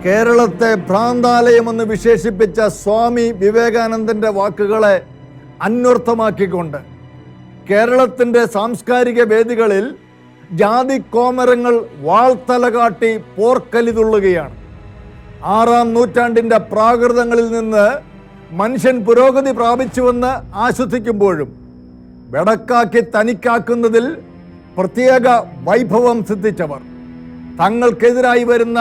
കേരളത്തെ ഭ്രാന്താലയമെന്ന് വിശേഷിപ്പിച്ച സ്വാമി വിവേകാനന്ദൻ്റെ വാക്കുകളെ അന്വർത്ഥമാക്കിക്കൊണ്ട് കേരളത്തിൻ്റെ സാംസ്കാരിക വേദികളിൽ ജാതി കോമരങ്ങൾ വാൾത്തല കാട്ടി പോർക്കലിതുള്ളുകയാണ്. 6-ാം നൂറ്റാണ്ടിൻ്റെ പ്രാകൃതങ്ങളിൽ നിന്ന് മനുഷ്യൻ പുരോഗതി പ്രാപിച്ചുവെന്ന് ആശ്വസിക്കുമ്പോഴും വെടക്കാക്കി തനിക്കാക്കുന്നതിൽ പ്രത്യേക വൈഭവം സിദ്ധിച്ചവർ തങ്ങൾക്കെതിരായി വരുന്ന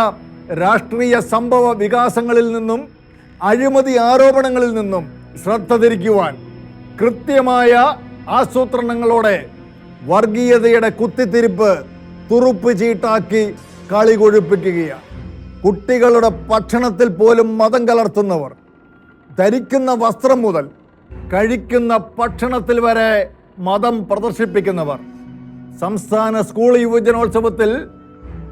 രാഷ്ട്രീയ സംഭവ വികാസങ്ങളിൽ നിന്നും അഴിമതി ആരോപണങ്ങളിൽ നിന്നും ശ്രദ്ധ തിരിക്കുവാൻ കൃത്യമായ ആസൂത്രണങ്ങളോടെ വർഗീയതയുടെ കുത്തിത്തിരിപ്പ് തുറുപ്പ് ചീട്ടാക്കി കളി കൊഴുപ്പിക്കുകയാണ്. കുട്ടികളുടെ ഭക്ഷണത്തിൽ പോലും മതം കലർത്തുന്നവർ, ധരിക്കുന്ന വസ്ത്രം മുതൽ കഴിക്കുന്ന ഭക്ഷണത്തിൽ വരെ മതം പ്രദർശിപ്പിക്കുന്നവർ, സംസ്ഥാന സ്കൂൾ യുവജനോത്സവത്തിൽ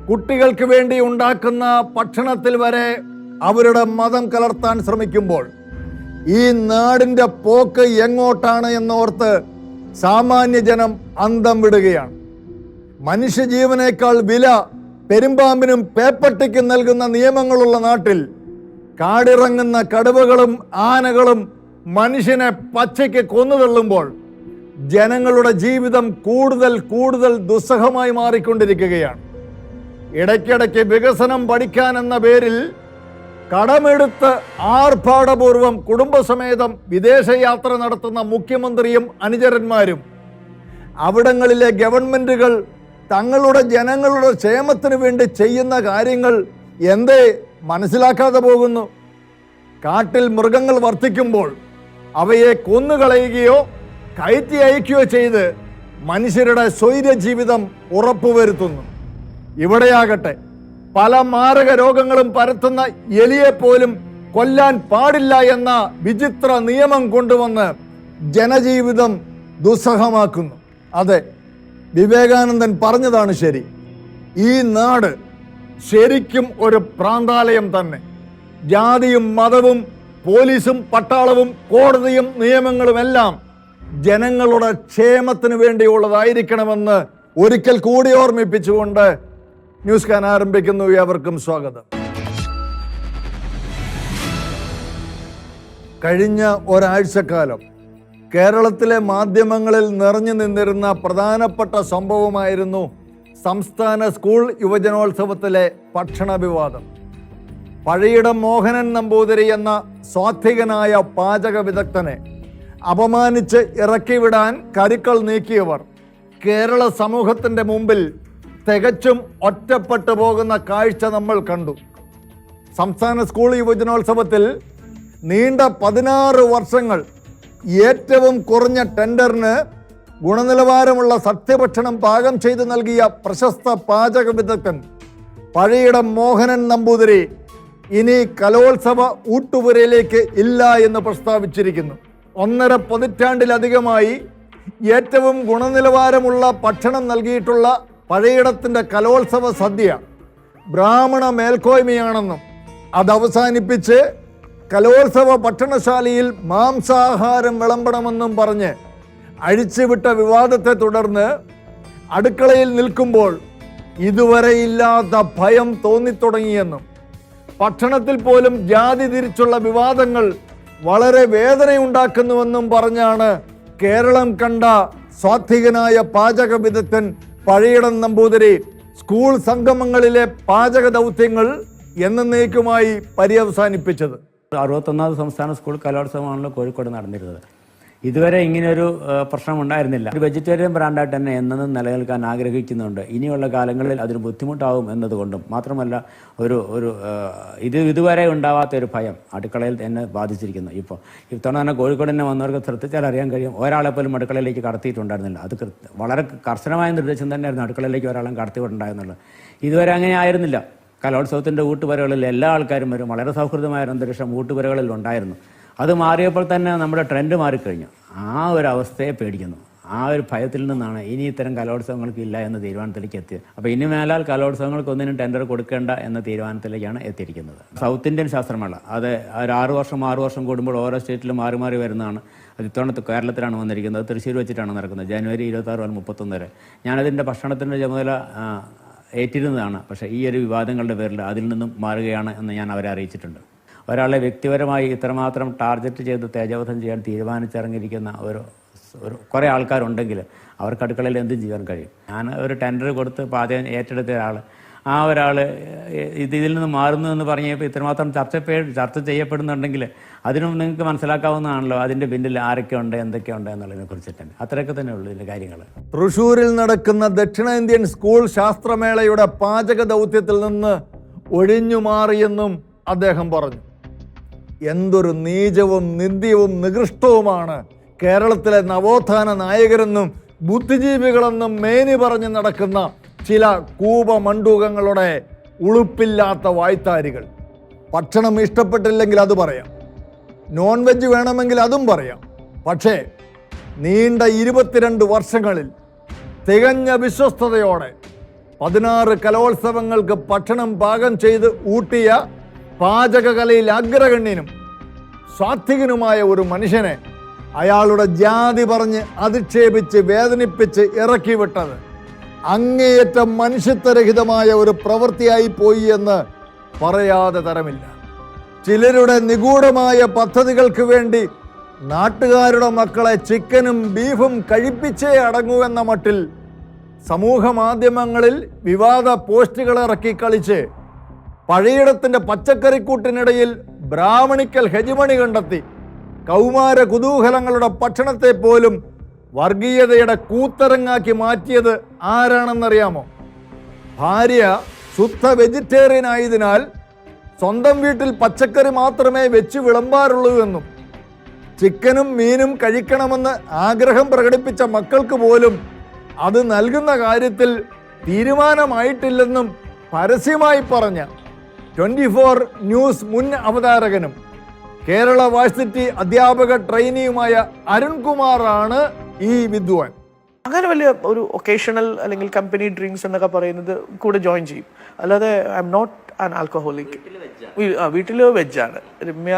കുട്ടികൾക്ക് വേണ്ടി ഉണ്ടാക്കുന്ന ഭക്ഷണത്തിൽ വരെ അവരുടെ മതം കലർത്താൻ ശ്രമിക്കുമ്പോൾ ഈ നാടിൻ്റെ പോക്ക് എങ്ങോട്ടാണ് എന്നോർത്ത് സാമാന്യ ജനം അന്തം വിടുകയാണ്. മനുഷ്യജീവനേക്കാൾ വില പെരുമ്പാമ്പിനും പേപ്പട്ടിക്കും നൽകുന്ന നിയമങ്ങളുള്ള നാട്ടിൽ കാടിറങ്ങുന്ന കടുവകളും ആനകളും മനുഷ്യനെ പച്ചയ്ക്ക് കൊന്നുതള്ളുമ്പോൾ ജനങ്ങളുടെ ജീവിതം കൂടുതൽ ദുസ്സഹമായി മാറിക്കൊണ്ടിരിക്കുകയാണ്. ഇടയ്ക്കിടയ്ക്ക് വികസനം പഠിക്കാൻ എന്ന പേരിൽ കടമെടുത്ത് ആർഭാടപൂർവം കുടുംബസമേതം വിദേശയാത്ര നടത്തുന്ന മുഖ്യമന്ത്രിയും അനുചരന്മാരും അവിടങ്ങളിലെ ഗവൺമെൻറ്റുകൾ തങ്ങളുടെ ജനങ്ങളുടെ ക്ഷേമത്തിന് വേണ്ടി ചെയ്യുന്ന കാര്യങ്ങൾ എന്തേ മനസ്സിലാക്കാതെ പോകുന്നു? കാട്ടിൽ മൃഗങ്ങൾ വർദ്ധിക്കുമ്പോൾ അവയെ കൊന്നുകളയുകയോ കയറ്റി അയക്കുകയോ ചെയ്ത് മനുഷ്യരുടെ സ്വൈര്യ ജീവിതം ഉറപ്പുവരുത്തുന്നു. ഇവിടെയാകട്ടെ പല മാരക രോഗങ്ങളും പരത്തുന്ന എലിയെപ്പോലും കൊല്ലാൻ പാടില്ല എന്ന വിചിത്ര നിയമം കൊണ്ടുവന്ന് ജനജീവിതം ദുസ്സഹമാക്കുന്നു. അതെ, വിവേകാനന്ദൻ പറഞ്ഞതാണ് ശരി. ഈ നാട് ശരിക്കും ഒരു ഭ്രാന്താലയം തന്നെ. ജാതിയും മതവും പോലീസും പട്ടാളവും കോടതിയും നിയമങ്ങളുമെല്ലാം ജനങ്ങളുടെ ക്ഷേമത്തിന് വേണ്ടിയുള്ളതായിരിക്കണമെന്ന് ഒരിക്കൽ കൂടി ഓർമ്മിപ്പിച്ചുകൊണ്ട് ന്യൂസ് കാൻ ആരംഭിക്കുന്നു. ഏവർക്കും സ്വാഗതം. കഴിഞ്ഞ ഒരാഴ്ചക്കാലം കേരളത്തിലെ മാധ്യമങ്ങളിൽ നിറഞ്ഞു നിന്നിരുന്ന പ്രധാനപ്പെട്ട സംഭവമായിരുന്നു സംസ്ഥാന സ്കൂൾ യുവജനോത്സവത്തിലെ ഭക്ഷണ വിവാദം. പഴയിടം മോഹനൻ നമ്പൂതിരി എന്ന സ്വാത്വികനായ പാചക വിദഗ്ധനെ അപമാനിച്ച് ഇറക്കിവിടാൻ കരുക്കൾ നീക്കിയവർ കേരള സമൂഹത്തിൻ്റെ മുമ്പിൽ തികച്ചും ഒറ്റപ്പെട്ടു പോകുന്ന കാഴ്ച നമ്മൾ കണ്ടു. സംസ്ഥാന സ്കൂൾ യുവജനോത്സവത്തിൽ നീണ്ട 16 വർഷങ്ങൾ ഏറ്റവും കുറഞ്ഞ ടെൻഡറിന് ഗുണനിലവാരമുള്ള സത്യഭക്ഷണം പാകം ചെയ്ത് നൽകിയ പ്രശസ്ത പാചക വിദഗ്ധൻ പഴയിടം മോഹനൻ നമ്പൂതിരി ഇനി കലോത്സവ ഊട്ടുപുരയിലേക്ക് ഇല്ല എന്ന് പ്രസ്താവിച്ചിരിക്കുന്നു. 1.5 പതിറ്റാണ്ടിലധികമായി ഏറ്റവും ഗുണനിലവാരമുള്ള ഭക്ഷണം നൽകിയിട്ടുള്ള പഴയിടത്തിൻ്റെ കലോത്സവ സദ്യ ബ്രാഹ്മണ മേൽക്കോയ്മയാണെന്നും അത് അവസാനിപ്പിച്ച് കലോത്സവ ഭക്ഷണശാലയിൽ മാംസാഹാരം വിളമ്പണമെന്നും പറഞ്ഞ് അഴിച്ചുവിട്ട വിവാദത്തെ തുടർന്ന് അടുക്കളയിൽ നിൽക്കുമ്പോൾ ഇതുവരെ ഇല്ലാത്ത ഭയം തോന്നിത്തുടങ്ങിയെന്നും ഭക്ഷണത്തിൽ പോലും ജാതി തിരിച്ചുള്ള വിവാദങ്ങൾ വളരെ വേദനയുണ്ടാക്കുന്നുവെന്നും പറഞ്ഞാണ് കേരളം കണ്ട സ്വാത്വികനായ പാചക വിദഗ്ധൻ പഴയിടം നമ്പൂതിരി സ്കൂൾ സംഗമങ്ങളിലെ പാചക ദൗത്യങ്ങൾ എന്നേക്കുമായി പര്യവസാനിപ്പിച്ചത്. 61ാമത് സംസ്ഥാന സ്കൂൾ കലോത്സവമാണല്ലോ കോഴിക്കോട് നടന്നിരുന്നത്. ഇതുവരെ ഇങ്ങനെയൊരു പ്രശ്നം ഉണ്ടായിരുന്നില്ല. ഒരു വെജിറ്റേറിയൻ ബ്രാൻഡായിട്ട് തന്നെ എന്നും നിലനിൽക്കാൻ ആഗ്രഹിക്കുന്നുണ്ട്. ഇനിയുള്ള കാലങ്ങളിൽ അതിന് ബുദ്ധിമുട്ടാവും എന്നതുകൊണ്ടും മാത്രമല്ല ഇതുവരെ ഉണ്ടാവാത്ത ഒരു ഭയം അടുക്കളയിൽ എന്നെ ബാധിച്ചിരിക്കുന്നു. ഇത്തവണ തന്നെ കോഴിക്കോട് തന്നെ വന്നവർക്ക് ശ്രദ്ധിച്ചാൽ അറിയാൻ കഴിയും, ഒരാളെ പോലും അടുക്കളയിലേക്ക് കടത്തിയിട്ടുണ്ടായിരുന്നില്ല. അത് വളരെ കർശനമായ നിർദ്ദേശം തന്നെയായിരുന്നു അടുക്കളയിലേക്ക് ഒരാളും കടത്തിവിട്ടുണ്ടായിരുന്നുള്ളത്. ഇതുവരെ അങ്ങനെ ആയിരുന്നില്ല. കലോത്സവത്തിൻ്റെ ഊട്ടുപുരകളിൽ എല്ലാ ആൾക്കാരും വരും. വളരെ സൗഹൃദമായ അന്തരീക്ഷം ഊട്ടുപുരകളിൽ ഉണ്ടായിരുന്നു. അത് മാറിയപ്പോൾ തന്നെ നമ്മുടെ ട്രെൻഡ് മാറിക്കഴിഞ്ഞു. ആ ഒരു അവസ്ഥയെ പേടിക്കുന്നു. ആ ഒരു ഭയത്തിൽ നിന്നാണ് ഇനി ഇത്തരം കലോത്സവങ്ങൾക്ക് ഇല്ല എന്ന തീരുമാനത്തിലേക്ക് എത്തിയത്. അപ്പോൾ ഇനി മേലാൽ കലോത്സവങ്ങൾക്കൊന്നിനും ടെൻഡർ കൊടുക്കേണ്ട എന്ന തീരുമാനത്തിലേക്കാണ് എത്തിയിരിക്കുന്നത്. സൗത്ത് ഇന്ത്യൻ ശാസ്ത്രമേള അത് ഒരു 6 വർഷം കൂടുമ്പോൾ ഓരോ സ്റ്റേറ്റിലും മാറി വരുന്നതാണ്. അത് ഇത്തവണ കേരളത്തിലാണ് വന്നിരിക്കുന്നത്. തൃശ്ശൂർ വെച്ചിട്ടാണ് നടക്കുന്നത്. ജനുവരി 26 മുതൽ 31 വരെ. ഞാനതിൻ്റെ ഭക്ഷണത്തിൻ്റെ ചുമതല ഏറ്റിരുന്നതാണ്. പക്ഷേ ഈ ഒരു വിവാദങ്ങളുടെ പേരിൽ അതിൽ നിന്നും മാറുകയാണ് എന്ന് ഞാൻ അവരെ അറിയിച്ചിട്ടുണ്ട്. ഒരാളെ വ്യക്തിപരമായി ഇത്രമാത്രം ടാർഗറ്റ് ചെയ്ത് തേജോവധം ചെയ്യാൻ തീരുമാനിച്ചിറങ്ങിയിരിക്കുന്ന ഒരു കുറേ ആൾക്കാരുണ്ടെങ്കിൽ അവർക്ക് അടുക്കളയിൽ എന്തും ചെയ്യാൻ കഴിയും. ഞാൻ ഒരു ടെൻഡർ കൊടുത്ത് പാചകം ഏറ്റെടുത്ത ഒരാൾ, ആ ഒരാൾ ഇതിൽ നിന്ന് മാറുന്നു എന്ന് പറഞ്ഞപ്പോൾ ഇത്രമാത്രം ചർച്ച ചെയ്യപ്പെടുന്നുണ്ടെങ്കിൽ അതിനും നിങ്ങൾക്ക് മനസ്സിലാക്കാവുന്നതാണല്ലോ അതിൻ്റെ പിന്നിൽ ആരൊക്കെ ഉണ്ട് എന്തൊക്കെയുണ്ട് എന്നുള്ളതിനെ കുറിച്ചിട്ട്. അത്രയൊക്കെ തന്നെ ഉള്ളൂ ഇതിൻ്റെ കാര്യങ്ങൾ. തൃശ്ശൂരിൽ നടക്കുന്ന ദക്ഷിണേന്ത്യൻ സ്കൂൾ ശാസ്ത്രമേളയുടെ പാചക ദൗത്യത്തിൽ നിന്ന് ഒഴിഞ്ഞു മാറിയെന്നും അദ്ദേഹം പറഞ്ഞു. എന്തൊരു നീചവും നിന്ദ്യവും നികൃഷ്ടവുമാണ് കേരളത്തിലെ നവോത്ഥാന നായകരെന്നും ബുദ്ധിജീവികളെന്നും മേനി പറഞ്ഞ് നടക്കുന്ന ചില കൂപമണ്ഡൂകങ്ങളുടെ ഉളുപ്പില്ലാത്ത വായ്ത്താരികൾ. ഭക്ഷണം ഇഷ്ടപ്പെട്ടില്ലെങ്കിൽ അത് പറയാം, നോൺ വെജ് വേണമെങ്കിൽ അതും പറയാം. പക്ഷേ നീണ്ട 22 വർഷങ്ങളിൽ തികഞ്ഞ വിശ്വസ്തയോടെ 16 കലോത്സവങ്ങൾക്ക് ഭക്ഷണം പാകം ചെയ്ത് ഊട്ടിയ പാചകകലയിൽ അഗ്രഗണ്യനും സ്വാത്വികനുമായ ഒരു മനുഷ്യനെ അയാളുടെ ജാതി പറഞ്ഞ് അധിക്ഷേപിച്ച് വേദനിപ്പിച്ച് ഇറക്കി വിട്ടത് അങ്ങേയറ്റം മനുഷ്യത്വരഹിതമായ ഒരു പ്രവൃത്തിയായി പോയി എന്ന് പറയാതെ തരമില്ല. ചിലരുടെ നിഗൂഢമായ പദ്ധതികൾക്ക് വേണ്ടി നാട്ടുകാരുടെ മക്കളെ ചിക്കനും ബീഫും കഴിപ്പിച്ചേ അടങ്ങൂ എന്ന മട്ടിൽ സമൂഹ മാധ്യമങ്ങളിൽ വിവാദ പോസ്റ്റുകൾ ഇറക്കി കളിച്ച് പഴയിടത്തിൻ്റെ പച്ചക്കറിക്കൂട്ടിനിടയിൽ ബ്രാഹ്മണിക്കൽ ഹെജിമണി കണ്ടെത്തി കൗമാര കുതൂഹലങ്ങളുടെ ഭക്ഷണത്തെ പോലും വർഗീയതയുടെ കൂത്തരങ്ങാക്കി മാറ്റിയത് ആരാണെന്നറിയാമോ? ഭാര്യ ശുദ്ധ വെജിറ്റേറിയൻ ആയതിനാൽ സ്വന്തം വീട്ടിൽ പച്ചക്കറി മാത്രമേ വെച്ച് വിളമ്പാറുള്ളൂ എന്നും ചിക്കനും മീനും കഴിക്കണമെന്ന് ആഗ്രഹം പ്രകടിപ്പിച്ച മക്കൾക്ക് പോലും അത് നൽകുന്ന കാര്യത്തിൽ തീരുമാനമായിട്ടില്ലെന്നും പരസ്യമായി പറഞ്ഞ 24 ന്യൂസ് മുൻ അവതാരകനും കേരള വാഴ്സിറ്റി അധ്യാപക ട്രെയിനിയുമായ അരുൺകുമാറാണ് ഈ വിദ്വാൻ. അങ്ങനെ വലിയ ഒരു ഒക്കേഷണൽ അല്ലെങ്കിൽ കമ്പനി ഡ്രിങ്ക്സ് എന്നൊക്കെ പറയുന്നത് കൂടെ ജോയിൻ ചെയ്യും. അല്ലാതെ I am not an alcoholic. വീട്ടിൽ വെജാണ്, രമ്യ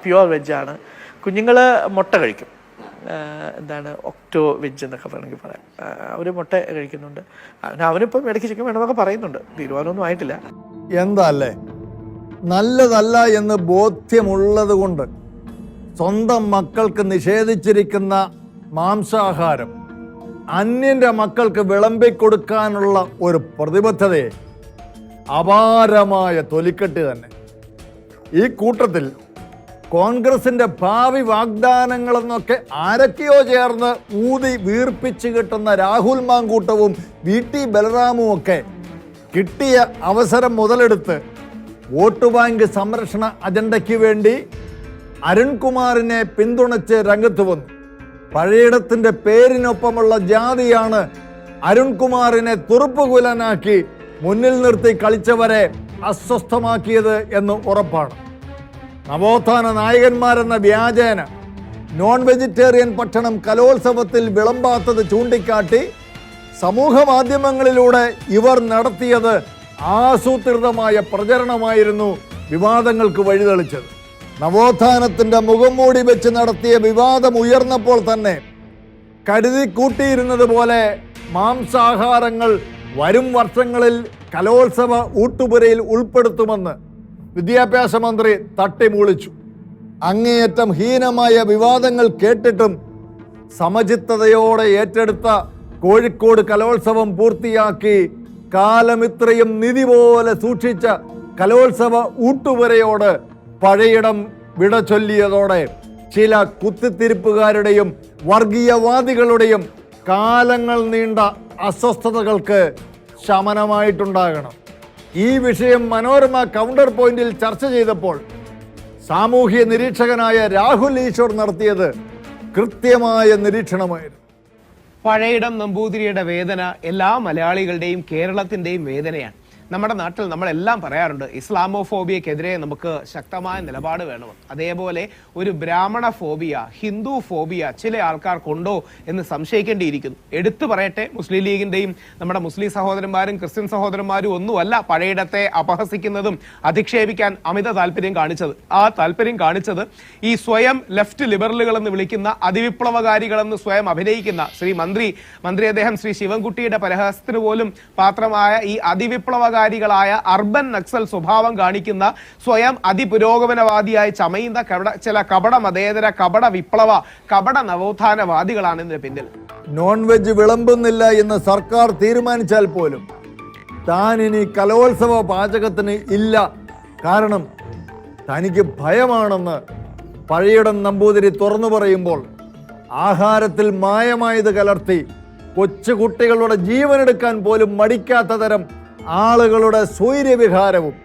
പ്യുവർ വെജാണ്. കുഞ്ഞുങ്ങൾ മുട്ട കഴിക്കും, എന്താണ് ഒക്ടോ വെജ് എന്നൊക്കെ വേണമെങ്കിൽ പറയാം. അവർ മുട്ട കഴിക്കുന്നുണ്ട്. അവനിപ്പം ഇടയ്ക്ക് ചിക്കൻ വേണമെന്നൊക്കെ പറയുന്നുണ്ട്. തീരുമാനമൊന്നും ആയിട്ടില്ല. എന്താ അല്ലേ, നല്ലതല്ല എന്ന് ബോധ്യമുള്ളത് കൊണ്ട് സ്വന്തം മക്കൾക്ക് നിഷേധിച്ചിരിക്കുന്ന മാംസാഹാരം അന്യൻ്റെ മക്കൾക്ക് വിളമ്പിക്കൊടുക്കാനുള്ള ഒരു പ്രതിബദ്ധതയെ അപാരമായ തൊലിക്കെട്ട് തന്നെ. ഈ കൂട്ടത്തിൽ കോൺഗ്രസിൻ്റെ ഭാവി വാഗ്ദാനങ്ങളെന്നൊക്കെ ആരൊക്കെയോ ചേർന്ന് ഊതി വീർപ്പിച്ച് കിട്ടുന്ന രാഹുൽ മാങ്കൂട്ടവും VT ബലറാമും ഒക്കെ കിട്ടിയ അവസരം മുതലെടുത്ത് വോട്ട് ബാങ്ക് സംരക്ഷണ അജണ്ടയ്ക്ക് വേണ്ടി അരുൺകുമാറിനെ പിന്തുണച്ച് രംഗത്ത് വന്നു. പഴയിടത്തിൻ്റെ പേരിനൊപ്പമുള്ള ജാതിയാണ് അരുൺകുമാറിനെ തുറുപ്പുകുലനാക്കി മുന്നിൽ നിർത്തി കളിച്ചവരെ അസ്വസ്ഥമാക്കിയത് എന്ന് ഉറപ്പാണ്. നവോത്ഥാന നായകന്മാരെന്ന വ്യാജേന നോൺ വെജിറ്റേറിയൻ ഭക്ഷണം കലോത്സവത്തിൽ വിളമ്പാത്തത് ചൂണ്ടിക്കാട്ടി സമൂഹ മാധ്യമങ്ങളിലൂടെ ഇവർ നടത്തിയത് ആസൂത്രിതമായ പ്രചരണമായിരുന്നു വിവാദങ്ങൾക്ക് വഴിതെളിച്ചത്. നവോത്ഥാനത്തിൻ്റെ മുഖം മൂടി വെച്ച് നടത്തിയ വിവാദം ഉയർന്നപ്പോൾ തന്നെ കരുതി കൂട്ടിയിരുന്നത് പോലെ മാംസാഹാരങ്ങൾ വരും വർഷങ്ങളിൽ കലോത്സവ ഊട്ടുപുരയിൽ ഉൾപ്പെടുത്തുമെന്ന് വിദ്യാഭ്യാസ മന്ത്രി തട്ടിമൂളിച്ചു. അങ്ങേയറ്റം ഹീനമായ വിവാദങ്ങൾ കേട്ടിട്ടും സമചിത്തതയോടെ ഏറ്റെടുത്ത കോഴിക്കോട് കലോത്സവം പൂർത്തിയാക്കി കാലമിത്രയും നിധി പോലെ സൂക്ഷിച്ച കലോത്സവ ഊട്ടുപുരയോട് പഴയിടം വിട ചൊല്ലിയതോടെ ചില കുത്തിത്തിരിപ്പുകാരുടെയും വർഗീയവാദികളുടെയും കാലങ്ങൾ നീണ്ട അസ്വസ്ഥതകൾക്ക് ശമനമായിട്ടുണ്ടാകണം. ഈ വിഷയം മനോരമ കൗണ്ടർ പോയിന്റിൽ ചർച്ച ചെയ്തപ്പോൾ സാമൂഹ്യ നിരീക്ഷകനായ രാഹുൽ ഈശ്വർ നടത്തിയത് കൃത്യമായ നിരീക്ഷണമായിരുന്നു. പഴയിടം നമ്പൂതിരിയുടെ വേദന എല്ലാ മലയാളികളുടെയും കേരളത്തിൻ്റെയും വേദനയാണ്. നമ്മുടെ നാട്ടിൽ നമ്മളെല്ലാം പറയാറുണ്ട് ഇസ്ലാമോഫോബിയക്കെതിരെ നമുക്ക് ശക്തമായ നിലപാട് വേണമെന്ന്. അതേപോലെ ഒരു ബ്രാഹ്മണ ഫോബിയ, ഹിന്ദു ഫോബിയ ചില ആൾക്കാർക്കുണ്ടോ എന്ന് സംശയിക്കേണ്ടിയിരിക്കുന്നു. എടുത്തു പറയട്ടെ, മുസ്ലിം ലീഗിന്റെയും നമ്മുടെ മുസ്ലിം സഹോദരന്മാരും ക്രിസ്ത്യൻ സഹോദരന്മാരും ഒന്നുമല്ല പഴയിടത്തെ അപഹസിക്കുന്നതും അധിക്ഷേപിക്കാൻ അമിത താല്പര്യം കാണിച്ചത്. ആ താല്പര്യം കാണിച്ചത് ഈ സ്വയം ലെഫ്റ്റ് ലിബറലുകൾ എന്ന് വിളിക്കുന്ന അതിവിപ്ലവകാരികളെന്ന് സ്വയം അഭിനയിക്കുന്ന മന്ത്രി അദ്ദേഹം ശ്രീ ശിവൻകുട്ടിയുടെ പരിഹാസത്തിന് പോലും പാത്രമായ ഈ അതിവിപ്ലവകാരികളായ അർബൻ നക്സൽ സ്വഭാവം കാണിക്കുന്ന സ്വയം അതിപുരോഗമനവാദിയായി ചമയുന്ന ചില കപട മതേതര, കപട വിപ്ലവ, കപട നവോത്ഥാനവാദികളാണ് ഇതിന് പിന്നിൽ. നോൺ വെജ് വിളമ്പുന്നില്ല എന്ന് സർക്കാർ തീരുമാനിച്ചാൽ പോലും താൻ ഇനി കലോത്സവ പാചകത്തിന് ഇല്ല, കാരണം തനിക്ക് ഭയമാണെന്ന് പഴയിടം നമ്പൂതിരി തുറന്നു പറയുമ്പോൾ ആഹാരത്തിൽ മായമായത് കലർത്തി കൊച്ചുകുട്ടികളുടെ ജീവനെടുക്കാൻ പോലും മടിക്കാത്ത തരം ആളുകളുടെ സ്വൈര്യവിഹാരവും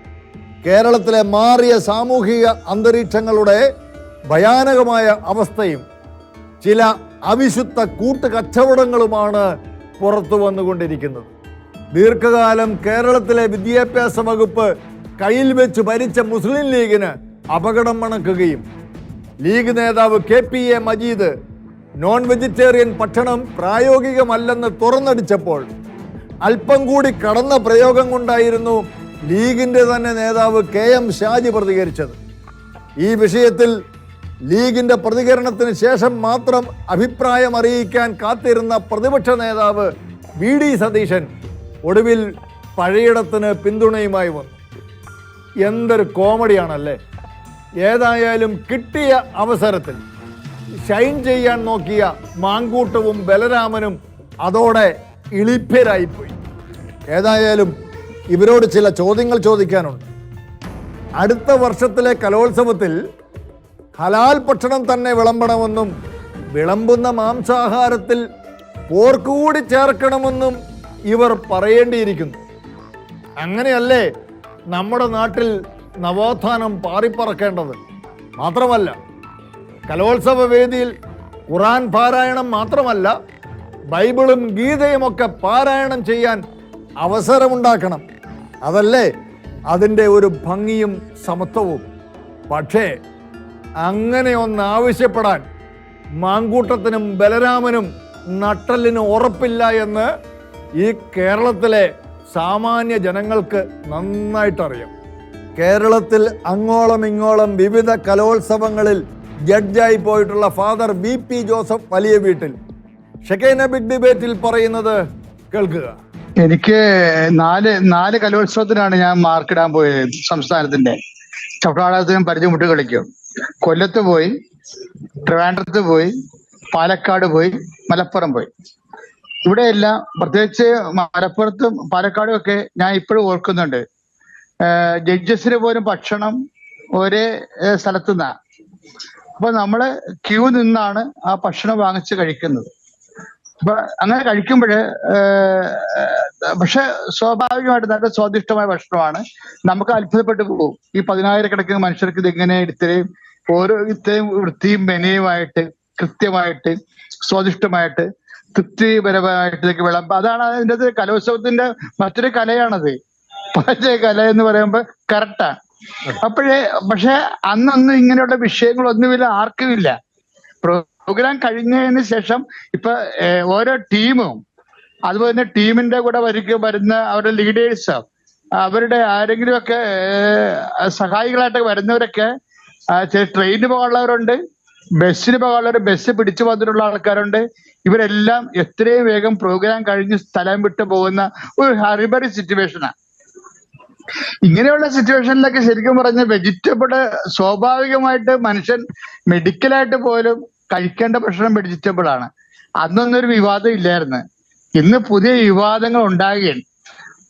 കേരളത്തിലെ മാറിയ സാമൂഹിക അന്തരീക്ഷങ്ങളുടെ ഭയാനകമായ അവസ്ഥയും ചില അവിശുദ്ധ കൂട്ടുകച്ചവടങ്ങളുമാണ് പുറത്തു വന്നുകൊണ്ടിരിക്കുന്നത്. ദീർഘകാലം കേരളത്തിലെ വിദ്യാഭ്യാസ വകുപ്പ് കയ്യിൽ വെച്ച് ഭരിച്ച മുസ്ലിം ലീഗിന് അപകടം മണക്കുകയും ലീഗ് നേതാവ് KPA മജീദ് നോൺ വെജിറ്റേറിയൻ ഭക്ഷണം പ്രായോഗികമല്ലെന്ന് തുറന്നടിച്ചപ്പോൾ അല്പം കൂടി കടന്ന പ്രയോഗം കൊണ്ടായിരുന്നു ലീഗിൻ്റെ തന്നെ നേതാവ് KM ഷാജി പ്രതികരിച്ചത്. ഈ വിഷയത്തിൽ ലീഗിൻ്റെ പ്രതികരണത്തിന് ശേഷം മാത്രം അഭിപ്രായം അറിയിക്കാൻ കാത്തിരുന്ന പ്രതിപക്ഷ നേതാവ് VD സതീശൻ ഒടുവിൽ പഴയിടത്തിന് പിന്തുണയുമായി വന്നു. എന്തൊരു കോമഡിയാണല്ലേ! ഏതായാലും കിട്ടിയ അവസരത്തിൽ ഷൈൻ ചെയ്യാൻ നോക്കിയ മാങ്കൂട്ടവും ബലരാമനും അതോടെ ഇളിഭ്യരായിപ്പോയി. ഏതായാലും ഇവരോട് ചില ചോദ്യങ്ങൾ ചോദിക്കാനുണ്ട്. അടുത്ത വർഷത്തിലെ കലോത്സവത്തിൽ ഹലാൽ ഭക്ഷണം തന്നെ വിളമ്പണമെന്നും വിളമ്പുന്ന മാംസാഹാരത്തിൽ പോർക്ക് കൂടി ചേർക്കണമെന്നും ഇവർ പറയേണ്ടിയിരിക്കുന്നു. അങ്ങനെയല്ലേ നമ്മുടെ നാട്ടിൽ നവോത്ഥാനം പാറിപ്പറക്കേണ്ടത്? മാത്രമല്ല, കലോത്സവ വേദിയിൽ ഖുറാൻ പാരായണം മാത്രമല്ല, ബൈബിളും ഗീതയും ഒക്കെ പാരായണം ചെയ്യാൻ അവസരമുണ്ടാക്കണം. അതല്ലേ അതിൻ്റെ ഒരു ഭംഗിയും സമത്വവും. പക്ഷേ അങ്ങനെ ഒന്ന് ആവശ്യപ്പെടാൻ മാങ്കൂട്ടത്തിനും ബലരാമനും നട്ടലിന് ഉറപ്പില്ല എന്ന് ഈ കേരളത്തിലെ സാമാന്യ ജനങ്ങൾക്ക് നന്നായിട്ടറിയാം. കേരളത്തിൽ അങ്ങോളം ഇങ്ങോളം വിവിധ കലോത്സവങ്ങളിൽ ജഡ്ജായി പോയിട്ടുള്ള ഫാദർ BP ജോസഫ് വലിയ വീട്ടിൽ ഷെക്കൈന ബിഗ് ഡിബേറ്റിൽ പറയുന്നത് കേൾക്കുക. എനിക്ക് നാല് കലോത്സവത്തിനാണ് ഞാൻ മാർക്കിടാൻ പോയത്. സംസ്ഥാനത്തിന്റെ ചവിട്ടാളത്തിനും പരിചയമുട്ട് കളിക്കും. കൊല്ലത്ത് പോയി, ട്രിവാൻഡ്രത്ത് പോയി, പാലക്കാട് പോയി, മലപ്പുറം പോയി. ഇവിടെയെല്ലാം പ്രത്യേകിച്ച് മലപ്പുറത്തും പാലക്കാടും ഒക്കെ ഞാൻ ഇപ്പോഴും ഓർക്കുന്നുണ്ട്. ജഡ്ജസിന് പോലും ഭക്ഷണം ഒരേ സ്ഥലത്തു നിന്നാണ്. അപ്പൊ നമ്മള് ക്യൂ നിന്നാണ് ആ ഭക്ഷണം വാങ്ങിച്ച് കഴിക്കുന്നത്. അപ്പൊ അങ്ങനെ കഴിക്കുമ്പോഴ് പക്ഷെ സ്വാഭാവികമായിട്ട് നല്ല സ്വാദിഷ്ടമായ ഭക്ഷണമാണ്. നമുക്ക് അത്ഭുതപ്പെട്ടു പോകും. ഈ 10,000-കണക്കിന് മനുഷ്യർക്ക് ഇതെങ്ങനെ ഇത്രയും വൃത്തിയും മെനയുമായിട്ട് കൃത്യമായിട്ട് സ്വാദിഷ്ടമായിട്ട് തൃപ്തിപരമായിട്ട് ഇതൊക്കെ വിളമ്പ. അതാണ് അതിൻ്റെ കലോത്സവത്തിന്റെ മറ്റൊരു കലയാണത്. പാചക കല എന്ന് പറയുമ്പോൾ കറക്റ്റാണ്. പക്ഷെ അന്നൊന്നും ഇങ്ങനെയുള്ള വിഷയങ്ങളൊന്നുമില്ല, ആർക്കുമില്ല. പ്രോഗ്രാം കഴിഞ്ഞതിന് ശേഷം ഇപ്പൊ ഓരോ ടീമും അതുപോലെ തന്നെ ടീമിന്റെ കൂടെ വരുന്ന അവരുടെ ലീഡേഴ്സ്, അവരുടെ ആരെങ്കിലുമൊക്കെ സഹായികളായിട്ട് വരുന്നവരൊക്കെ ട്രെയിനിന് പോകാനുള്ളവരുണ്ട്, ബസ്സിന് പോകാനുള്ളവർ, ബസ് പിടിച്ചു വന്നിട്ടുള്ള ആൾക്കാരുണ്ട്. ഇവരെല്ലാം എത്രയും വേഗം പ്രോഗ്രാം കഴിഞ്ഞ് സ്ഥലം വിട്ടു പോകുന്ന ഒരു ഹറിബറി സിറ്റുവേഷനാണ്. ഇങ്ങനെയുള്ള സിറ്റുവേഷനിലൊക്കെ ശരിക്കും പറഞ്ഞ വെജിറ്റബിൾ സ്വാഭാവികമായിട്ട് മനുഷ്യൻ മെഡിക്കലായിട്ട് പോലും കഴിക്കേണ്ട ഭക്ഷണം വെജിറ്റബിൾ ആണ്. അന്നൊന്നും ഒരു വിവാദം ഇല്ലായിരുന്നു. ഇന്ന് പുതിയ വിവാദങ്ങൾ ഉണ്ടാകുകയാണ്.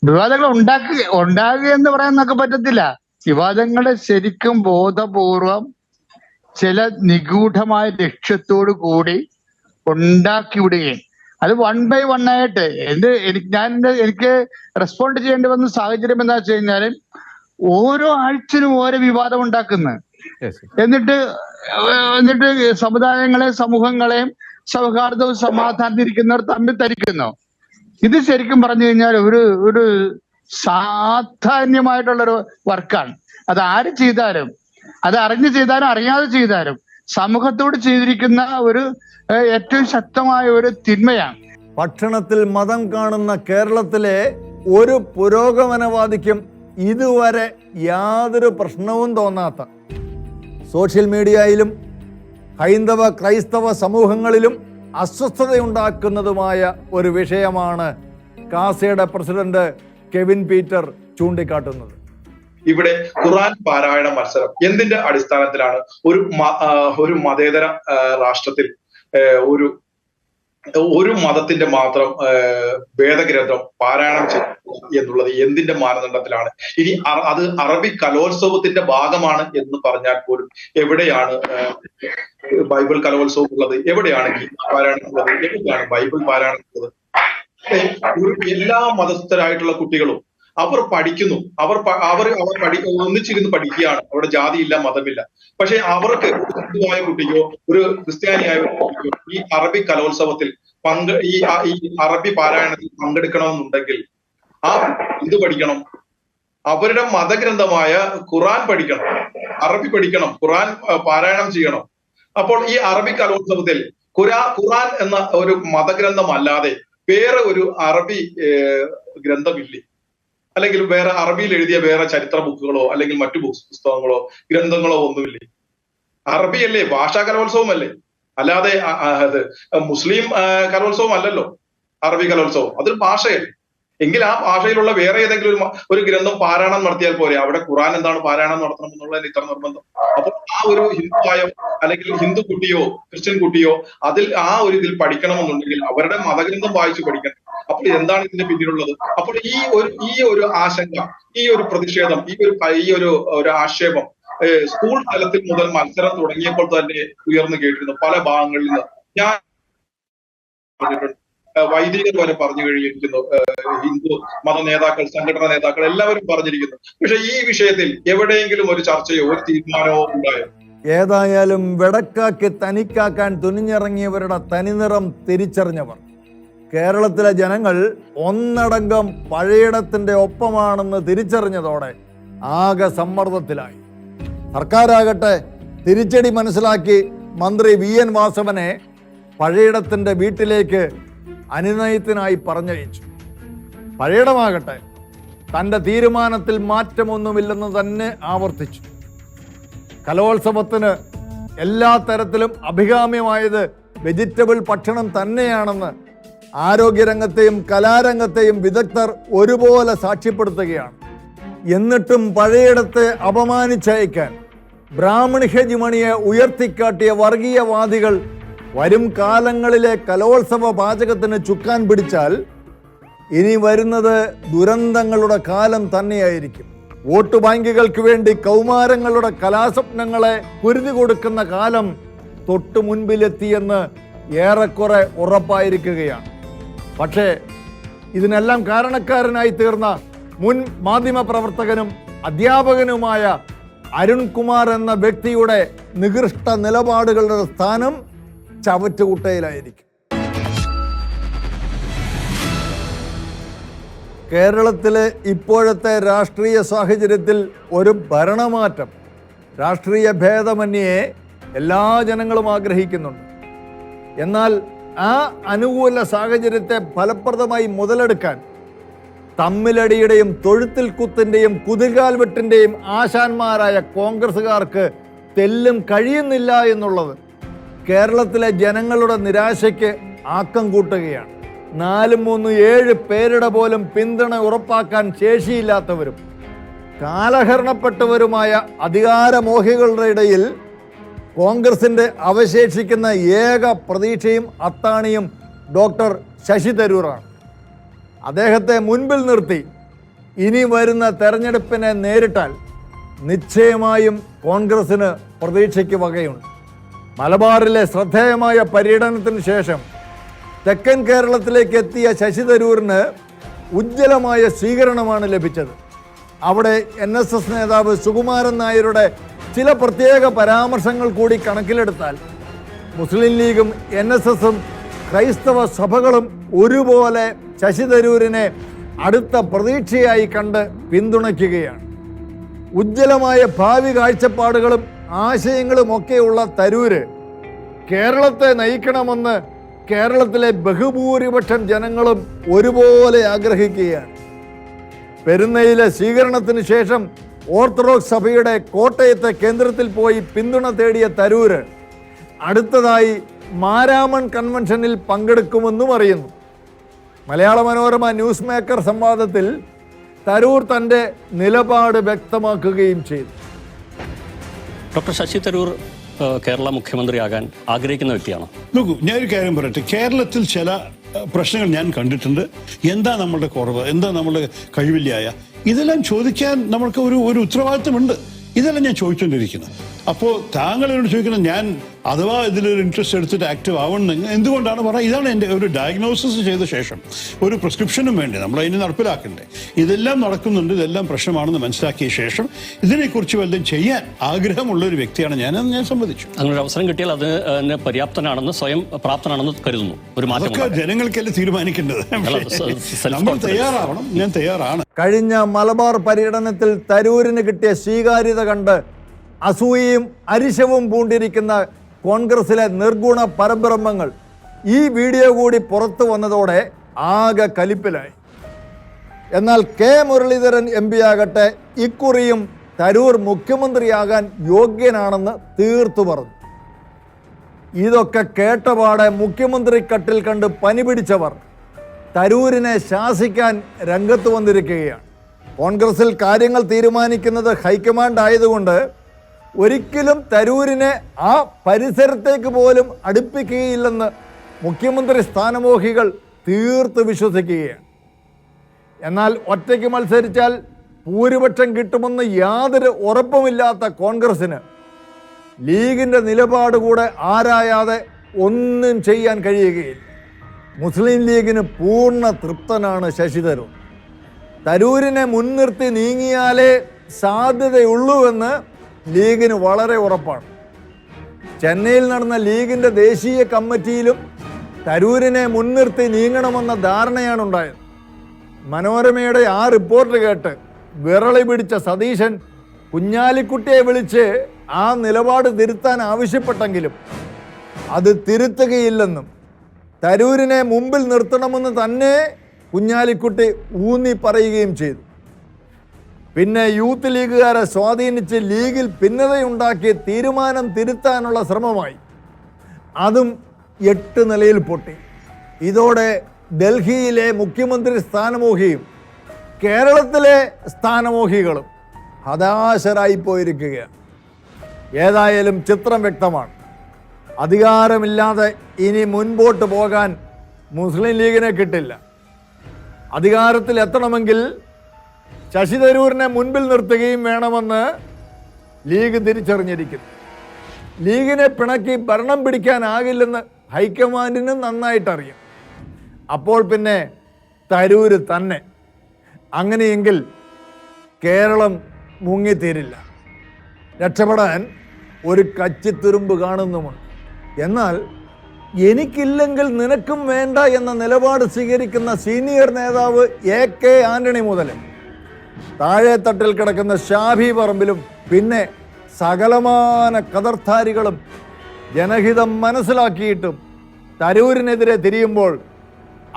വിവാദങ്ങൾ ഉണ്ടാകുക എന്ന് പറയാനൊക്കെ പറ്റത്തില്ല. വിവാദങ്ങളെ ശരിക്കും ബോധപൂർവം ചില നിഗൂഢമായ ലക്ഷ്യത്തോടു കൂടി ഉണ്ടാക്കി വിടുകയും അത് 1 by 1 ആയിട്ട് എനിക്ക് റെസ്പോണ്ട് ചെയ്യേണ്ടി വന്ന സാഹചര്യം എന്താ വെച്ച് കഴിഞ്ഞാല് ഓരോ ആഴ്ചയിലും ഓരോ വിവാദം ഉണ്ടാക്കുന്നത്. എന്നിട്ട് സമുദായങ്ങളെയും സമൂഹങ്ങളെയും സൗഹാർദ്ദവും സമാധാനത്തിരിക്കുന്നവർ തമ്മിൽ തരിക്കുന്നു. ഇത് ശരിക്കും പറഞ്ഞു കഴിഞ്ഞാൽ ഒരു സാധാന്യമായിട്ടുള്ളൊരു വർക്കാണ്. അത് ആര് ചെയ്താലും, അത് അറിഞ്ഞു ചെയ്താലും അറിയാതെ ചെയ്താലും സമൂഹത്തോട് ചെയ്തിരിക്കുന്ന ഒരു ഏറ്റവും ശക്തമായ ഒരു തിന്മയാണ്. ഭക്ഷണത്തിൽ മതം കാണുന്ന കേരളത്തിലെ ഒരു പുരോഗമനവാദിക്കും ഇതുവരെ യാതൊരു പ്രശ്നവും തോന്നാത്ത, സോഷ്യൽ മീഡിയയിലും ഹൈന്ദവ ക്രൈസ്തവ സമൂഹങ്ങളിലും അസ്വസ്ഥതയുണ്ടാക്കുന്നതുമായ ഒരു വിഷയമാണ് കാസയുടെ പ്രസിഡന്റ് കെവിൻ പീറ്റർ ചൂണ്ടിക്കാട്ടുന്നത്. ഇവിടെ ഖുർആൻ പാരായണ മത്സരം എന്തിന്റെ അടിസ്ഥാനത്തിലാണ് ഒരു മതേതര രാഷ്ട്രത്തിൽ ഒരു മതത്തിന്റെ മാത്രം വേദഗ്രന്ഥം പാരായണം ചെയ്യുക എന്നുള്ളത് എന്തിന്റെ മാനദണ്ഡത്തിലാണ്? ഇനി അത് അറബി കലോത്സവത്തിന്റെ ഭാഗമാണ് എന്ന് പറഞ്ഞാൽ പോലും എവിടെയാണ് ബൈബിൾ കലോത്സവം ഉള്ളത്? എവിടെയാണ് ഗീത പാരായണം ഉള്ളത്? എവിടെയാണ് ബൈബിൾ പാരായണം ഉള്ളത്? എല്ലാ മതസ്ഥരായിട്ടുള്ള കുട്ടികളും അവർ പഠിക്കുന്നു, അവർ ഒന്നിച്ചിരുന്ന് പഠിക്കുകയാണ്. അവിടെ ജാതിയില്ല, മതമില്ല. പക്ഷെ അവർക്ക് ഒരു ഹിന്ദുവായ കുട്ടിക്കോ ഒരു ക്രിസ്ത്യാനിയായ കുട്ടിക്കോ ഈ അറബി കലോത്സവത്തിൽ ഈ അറബി പാരായണത്തിൽ പങ്കെടുക്കണമെന്നുണ്ടെങ്കിൽ ഇത് പഠിക്കണം, അവരുടെ മതഗ്രന്ഥമായ ഖുർആൻ പഠിക്കണം, അറബി പഠിക്കണം, ഖുർആൻ പാരായണം ചെയ്യണം. അപ്പോൾ ഈ അറബി കലോത്സവത്തിൽ ഖുർആൻ എന്ന ഒരു മതഗ്രന്ഥം അല്ലാതെ വേറെ ഒരു അറബി ഗ്രന്ഥമില്ലേ? അല്ലെങ്കിൽ വേറെ അറബിയിൽ എഴുതിയ വേറെ ചരിത്ര ബുക്കുകളോ അല്ലെങ്കിൽ മറ്റു പുസ്തകങ്ങളോ ഗ്രന്ഥങ്ങളോ ഒന്നുമില്ലേ? അറബിയല്ലേ, ഭാഷാ കലോത്സവമല്ലേ, അല്ലാതെ അത് മുസ്ലിം കലോത്സവം അല്ലല്ലോ അറബി കലോത്സവം. അതൊരു ഭാഷയല്ലേ. എങ്കിൽ ആ ഭാഷയിലുള്ള വേറെ ഏതെങ്കിലും ഒരു ഗ്രന്ഥം പാരായണം നടത്തിയാൽ പോരെ? അവിടെ ഖുർആൻ എന്താണ് പാരായണം നടത്തണം എന്നുള്ളതിന് ഇത്ര നിർബന്ധം? അപ്പോൾ ആ ഒരു ഹിന്ദുവായ അല്ലെങ്കിൽ ഹിന്ദു കുട്ടിയോ ക്രിസ്ത്യൻ കുട്ടിയോ ഒരു ഇതിൽ പഠിക്കണമെന്നുണ്ടെങ്കിൽ അവരുടെ മതഗ്രന്ഥം വായിച്ചു പഠിക്കണം. അപ്പോൾ എന്താണ് ഇതിന്റെ പിന്നിലുള്ളത്? അപ്പോൾ ഈ ഒരു ആശങ്ക, ഈ ഒരു പ്രതിഷേധം, ഈ ഒരു ആക്ഷേപം സ്കൂൾ തലത്തിൽ മുതൽ മത്സരം തുടങ്ങിയപ്പോൾ തന്നെ ഉയർന്നു കേട്ടിരുന്നു പല ഭാഗങ്ങളിൽ നിന്ന്. ഞാൻ വൈദികർ വരെ പറഞ്ഞു കഴിഞ്ഞിരിക്കുന്നു, ഹിന്ദു മത നേതാക്കൾ, സംഘടനാ നേതാക്കൾ എല്ലാവരും പറഞ്ഞിരിക്കുന്നു. പക്ഷെ ഈ വിഷയത്തിൽ എവിടെയെങ്കിലും ഒരു ചർച്ചയോ ഒരു തീരുമാനമോ ഉണ്ടായോ? ഏതായാലും വെടക്കാക്കി തനിക്കാക്കാൻ തുനിഞ്ഞിറങ്ങിയവരുടെ തനിനിറം തിരിച്ചറിഞ്ഞവർ കേരളത്തിലെ ജനങ്ങൾ ഒന്നടങ്കം പഴയിടത്തിന്റെ ഒപ്പമാണെന്ന് തിരിച്ചറിഞ്ഞതോടെ ആകെ സമ്മർദ്ദത്തിലായി. സർക്കാരാകട്ടെ തിരിച്ചടി മനസ്സിലാക്കി മന്ത്രി VN വാസവനെ പഴയിടത്തിന്റെ വീട്ടിലേക്ക് അനുനയത്തിനായി പറഞ്ഞയച്ചു. പഴയിടമാകട്ടെ തൻ്റെ തീരുമാനത്തിൽ മാറ്റമൊന്നുമില്ലെന്ന് തന്നെ ആവർത്തിച്ചു. കലോത്സവത്തിന് എല്ലാ തരത്തിലും അഭികാമ്യമായത് വെജിറ്റബിൾ ഭക്ഷണം തന്നെയാണെന്ന് ആരോഗ്യരംഗത്തെയും കലാരംഗത്തെയും വിദഗ്ധർ ഒരുപോലെ സാക്ഷ്യപ്പെടുത്തുകയാണ്. എന്നിട്ടും പഴയിടത്തെ അപമാനിച്ചയക്കാൻ ബ്രാഹ്മണ ഹെജിമണിയെ ഉയർത്തിക്കാട്ടിയ വർഗീയവാദികൾ വരും കാലങ്ങളിലെ കലോത്സവ പാചകത്തിന് ചുക്കാൻ പിടിച്ചാൽ ഇനി വരുന്നത് ദുരന്തങ്ങളുടെ കാലം തന്നെയായിരിക്കും. വോട്ട് ബാങ്കുകൾക്ക് വേണ്ടി കൗമാരങ്ങളുടെ കലാസ്വപ്നങ്ങളെ കുരുതി കൊടുക്കുന്ന കാലം തൊട്ടു മുൻപിലെത്തിയെന്ന് ഏറെക്കുറെ ഉറപ്പായിരിക്കുകയാണ്. പക്ഷേ ഇതിനെല്ലാം കാരണക്കാരനായി തീർന്ന മുൻ മാധ്യമ പ്രവർത്തകനും അധ്യാപകനുമായ അരുൺകുമാർ എന്ന വ്യക്തിയുടെ നികൃഷ്ട നിലപാടുകളുടെ സ്ഥാനം ചവറ്റുകുട്ടയിലായിരിക്കും. കേരളത്തിലെ ഇപ്പോഴത്തെ രാഷ്ട്രീയ സാഹചര്യത്തിൽ ഒരു ഭരണമാറ്റം രാഷ്ട്രീയ ഭേദമന്യേ എല്ലാ ജനങ്ങളും ആഗ്രഹിക്കുന്നുണ്ട്. എന്നാൽ ആ അനുകൂല സാഹചര്യത്തെ ഫലപ്രദമായി മുതലെടുക്കാൻ തമ്മിലടിയുടെയും തൊഴുത്തിൽ കുത്തിൻ്റെയും കുതികാൽ വെട്ടിൻ്റെയും ആശാന്മാരായ കോൺഗ്രസ്സുകാർക്ക് തെല്ലും കഴിയുന്നില്ല എന്നുള്ളത് കേരളത്തിലെ ജനങ്ങളുടെ നിരാശയ്ക്ക് ആക്കം കൂട്ടുകയാണ്. 4, 3, 7 പേരുടെ പോലും പിന്തുണ ഉറപ്പാക്കാൻ ശേഷിയില്ലാത്തവരും കാലഹരണപ്പെട്ടവരുമായ അധികാരമോഹികളുടെ ഇടയിൽ കോൺഗ്രസിൻ്റെ അവശേഷിക്കുന്ന ഏക പ്രതീക്ഷയും അത്താണിയും ഡോക്ടർ ശശി തരൂറാണ്. അദ്ദേഹത്തെ മുൻപിൽ നിർത്തി ഇനി വരുന്ന തെരഞ്ഞെടുപ്പിനെ നേരിട്ടാൽ നിശ്ചയമായും കോൺഗ്രസിന് പ്രതീക്ഷയ്ക്ക് വകയുണ്ട്. മലബാറിലെ ശ്രദ്ധേയമായ പര്യടനത്തിന് ശേഷം തെക്കൻ കേരളത്തിലേക്ക് എത്തിയ ശശി തരൂരിന് ഉജ്ജ്വലമായ സ്വീകരണമാണ് ലഭിച്ചത്. അവിടെ NSS നേതാവ് സുകുമാരൻ നായരുടെ ചില പ്രത്യേക പരാമർശങ്ങൾ കൂടി കണക്കിലെടുത്താൽ മുസ്ലിം ലീഗും NSSഉം ക്രൈസ്തവ സഭകളും ഒരുപോലെ ശശി തരൂരിനെ അടുത്ത പ്രതീക്ഷയായി കണ്ട് പിന്തുണയ്ക്കുകയാണ്. ഉജ്ജ്വലമായ ഭാവി കാഴ്ചപ്പാടുകളും ആശയങ്ങളും ഒക്കെയുള്ള തരൂര് കേരളത്തെ നയിക്കണമെന്ന് കേരളത്തിലെ ബഹുഭൂരിപക്ഷം ജനങ്ങളും ഒരുപോലെ ആഗ്രഹിക്കുകയാണ്. പെരുന്നയിലെ സ്വീകരണത്തിന് ശേഷം ഓർത്തഡോക്സ് സഭയുടെ കോട്ടയത്തെ കേന്ദ്രത്തിൽ പോയി പിന്തുണ തേടിയ തരൂര് അടുത്തതായി മാരാമൺ കൺവെൻഷനിൽ പങ്കെടുക്കുമെന്നും അറിയുന്നു. മലയാള മനോരമ ന്യൂസ് മേക്കർ സംവാദത്തിൽ തരൂർ തൻ്റെ നിലപാട് വ്യക്തമാക്കുകയും ചെയ്തു. ഡോക്ടർ ശശി തരൂർ കേരള മുഖ്യമന്ത്രിയാകാൻ ആഗ്രഹിക്കുന്ന വ്യക്തിയാണോ? നോക്കൂ, ഞാനൊരു കാര്യം പറയട്ടെ. കേരളത്തിൽ ചില പ്രശ്നങ്ങൾ ഞാൻ കണ്ടിട്ടുണ്ട്. എന്താ നമ്മളുടെ കുറവ്, എന്താ നമ്മളുടെ കഴിവില്ലായ, ഇതെല്ലാം ചോദിക്കാൻ നമ്മൾക്ക് ഒരു ഉത്തരവാദിത്തമുണ്ട്. ഇതെല്ലാം ഞാൻ ചോദിച്ചുകൊണ്ടിരിക്കുന്നത്. അപ്പോൾ താങ്കൾ എന്നോട് ചോദിക്കുന്നത് ഞാൻ അഥവാ ഇതിലൊരു ഇൻട്രസ്റ്റ് എടുത്തിട്ട് ആക്റ്റീവ് ആവണമെന്ന് എന്തുകൊണ്ടാണ് പറയുക? ഇതാണ് എൻ്റെ ഒരു ഡയഗ്നോസിസ് ചെയ്ത ശേഷം ഒരു പ്രിസ്ക്രിപ്ഷനും വേണ്ടി നമ്മൾ അതിന് നടപ്പിലാക്കണ്ടേ. ഇതെല്ലാം നടക്കുന്നുണ്ട്, ഇതെല്ലാം പ്രശ്നമാണെന്ന് മനസ്സിലാക്കിയ ശേഷം ഇതിനെക്കുറിച്ച് വല്ലതും ചെയ്യാൻ ആഗ്രഹമുള്ള ഒരു വ്യക്തിയാണ് ഞാനെന്ന് ഞാൻ സമ്മതിച്ചു. അങ്ങനെ ഒരു അവസരം കിട്ടിയാൽ അതിന് പര്യാപ്തനാണെന്ന്, സ്വയം പ്രാപ്തനാണെന്ന് കരുതുന്നു. ഒരു മാറ്റം ജനങ്ങൾക്കല്ലേ തീരുമാനിക്കേണ്ടത്. നമ്മൾ തയ്യാറാവണം, ഞാൻ തയ്യാറാണ്. കഴിഞ്ഞ മലബാർ പര്യടനത്തിൽ തരൂരിന് കിട്ടിയ സ്വീകാര്യത കണ്ട് അസൂയയും അരിശവും പൂണ്ടിരിക്കുന്ന കോൺഗ്രസിലെ നിർഗുണ പരബ്രഹ്മങ്ങൾ ഈ വീഡിയോ കൂടി പുറത്തു വന്നതോടെ ആകെ കലിപ്പിലായി. എന്നാൽ കെ മുരളീധരൻ എം പി ആകട്ടെ ഇക്കുറിയും തരൂർ മുഖ്യമന്ത്രിയാകാൻ യോഗ്യനാണെന്ന് തീർത്തു പറഞ്ഞു. ഇതൊക്കെ കേട്ടപാടെ മുഖ്യമന്ത്രി കട്ടിൽ കണ്ട് പനി പിടിച്ചവർ തരൂരിനെ ശാസിക്കാൻ രംഗത്ത് വന്നിരിക്കുകയാണ്. കോൺഗ്രസിൽ കാര്യങ്ങൾ തീരുമാനിക്കുന്നത് ഹൈക്കമാൻഡ് ആയതുകൊണ്ട് ഒരിക്കലും തരൂരിനെ ആ പരിസരത്തേക്ക് പോലും അടുപ്പിക്കുകയില്ലെന്ന് മുഖ്യമന്ത്രി സ്ഥാനമോഹികൾ തീർത്ത് വിശ്വസിക്കുകയാണ്. എന്നാൽ ഒറ്റയ്ക്ക് മത്സരിച്ചാൽ ഭൂരിപക്ഷം കിട്ടുമെന്ന് യാതൊരു ഉറപ്പുമില്ലാത്ത കോൺഗ്രസിന് ലീഗിൻ്റെ നിലപാട് കൂടെ ആരായാതെ ഒന്നും ചെയ്യാൻ കഴിയുകയില്ല. മുസ്ലിം ലീഗിന് പൂർണ്ണ തൃപ്തനാണ് ശശി തരൂർ. തരൂരിനെ മുൻനിർത്തി നീങ്ങിയാലേ സാധ്യതയുള്ളൂവെന്ന് ലീഗിന് വളരെ ഉറപ്പാണ്. ചെന്നൈയിൽ നടന്ന ലീഗിൻ്റെ ദേശീയ കമ്മിറ്റിയിലും തരൂരിനെ മുൻനിർത്തി നീങ്ങണമെന്ന ധാരണയാണ് ഉണ്ടായത്. മനോരമയുടെ ആ റിപ്പോർട്ട് കേട്ട് വിറളി പിടിച്ച സതീശൻ കുഞ്ഞാലിക്കുട്ടിയെ വിളിച്ച് ആ നിലപാട് തിരുത്താൻ ആവശ്യപ്പെട്ടെങ്കിലും അത് തിരുത്തുകയില്ലെന്നും തരൂരിനെ മുമ്പിൽ നിർത്തണമെന്ന് തന്നെ കുഞ്ഞാലിക്കുട്ടി ഊന്നി പറയുകയും ചെയ്തു. പിന്നെ യൂത്ത് ലീഗുകാരെ സ്വാധീനിച്ച് ലീഗിൽ ഭിന്നതയുണ്ടാക്കി തീരുമാനം തിരുത്താനുള്ള ശ്രമമായി. അതും 8 നിലയിൽ പൊട്ടി. ഇതോടെ ഡൽഹിയിലെ മുഖ്യമന്ത്രി സ്ഥാനമോഹിയും കേരളത്തിലെ സ്ഥാനമോഹികളും ഹതാശരായി പോയിരിക്കുകയാണ്. ഏതായാലും ചിത്രം വ്യക്തമാണ്. അധികാരമില്ലാതെ ഇനി മുൻപോട്ട് പോകാൻ മുസ്ലിം ലീഗിനെ കിട്ടില്ല. അധികാരത്തിൽ എത്തണമെങ്കിൽ ശശി തരൂരിനെ മുൻപിൽ നിർത്തുകയും വേണമെന്ന് ലീഗ് തിരിച്ചറിഞ്ഞിരിക്കുന്നു. ലീഗിനെ പിണക്കി ഭരണം പിടിക്കാനാകില്ലെന്ന് ഹൈക്കമാൻഡിനും നന്നായിട്ടറിയാം. അപ്പോൾ പിന്നെ തരൂര് തന്നെ. അങ്ങനെയെങ്കിൽ കേരളം മുങ്ങിത്തീരില്ല. രക്ഷപ്പെടാൻ ഒരു കച്ചിത്തുരുമ്പ് കാണുന്നുമുണ്ട്. എന്നാൽ എനിക്കില്ലെങ്കിൽ നിനക്കും വേണ്ട എന്ന നിലപാട് സ്വീകരിക്കുന്ന സീനിയർ നേതാവ് AK ആന്റണി മുതൽ താഴെത്തട്ടിൽ കിടക്കുന്ന ഷാഫി പറമ്പിലും പിന്നെ സകലമാന കതർധാരികളും ജനഹിതം മനസ്സിലാക്കിയിട്ടും തരൂരിനെതിരെ തിരിയുമ്പോൾ